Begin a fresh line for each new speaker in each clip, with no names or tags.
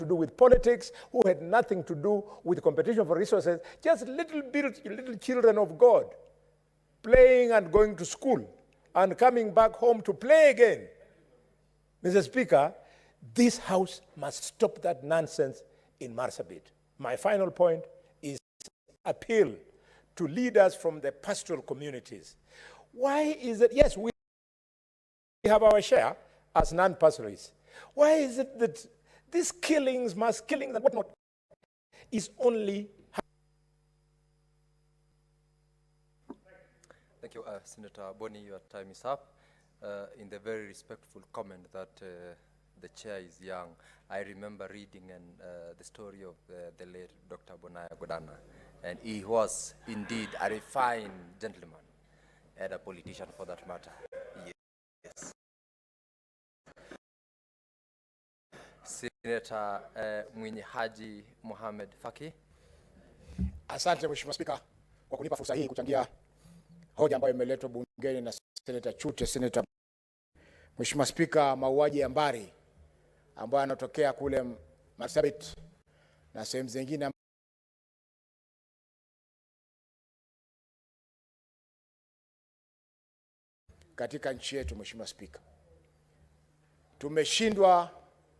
do with politics, who had nothing to do with competition for resources, just little children of God, playing and going to school and coming back home to play again. Mr. Speaker, this House must stop that nonsense in Marsabit. My final point is appeal to leaders from the pastoral communities. Why is it, yes, we have our share as non-pastoralists. Why is it that these killings, mass killings and whatnot, is only...
Thank you, Senator Boni, your time is up. In the very respectful comment that the chair is young, I remember reading the story of the late Dr. Bonaya Godana, and he was indeed a refined gentleman and a politician for that matter. Yes. Senator Mwinyi Haji Mohamed Faki.
Asante Mheshimiwa Spika kwa kunipa fursa hii kuchangia hoja ambayo imeletwa bungeni na Senator Chute. Senator Mheshimiwa Spika, mauaji ya Mbari ambayo yanatokea kule Marsabit na sehemu zingine katika nchi yetu, Mheshimiwa Spika, tumeshindwa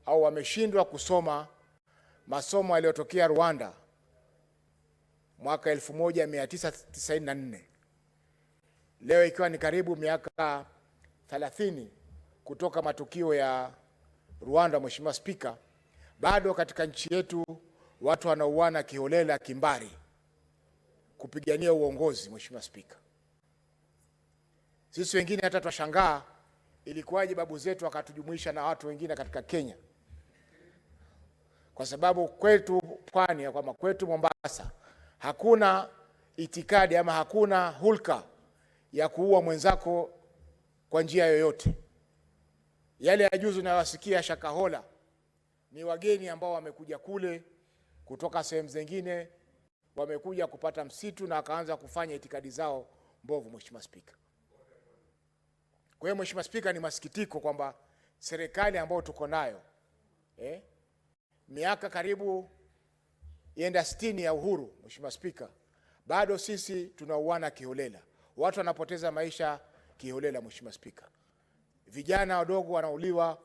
au wameshindwa kusoma masomo yaliyotokea Rwanda mwaka 1994. Leo ikiwa ni karibu miaka 30 kutoka matukio ya Rwanda, Mheshimiwa Spika, bado katika nchi yetu watu wanauana kiholela kimbari kupigania uongozi. Mheshimiwa Spika, sisi wengine hata twashangaa ilikuwaje babu zetu wakatujumuisha na watu wengine katika Kenya, kwa sababu kwetu pwani, kama kwetu Mombasa, hakuna itikadi ama hakuna hulka ya kuua mwenzako kwa njia yoyote. Yale ya juzu na wasikia Shakahola ni wageni ambao wamekuja kule kutoka sehemu zingine, wamekuja kupata msitu na wakaanza kufanya itikadi zao mbovu. Mheshimiwa Spika, kwa hiyo Mheshimiwa Spika, ni masikitiko kwamba serikali ambayo tuko nayo miaka karibu yenda 60 ya uhuru, Mheshimiwa Spika, bado sisi tunauana kiholela, watu wanapoteza maisha kiholela. Mheshimiwa Spika, vijana wadogo wanauliwa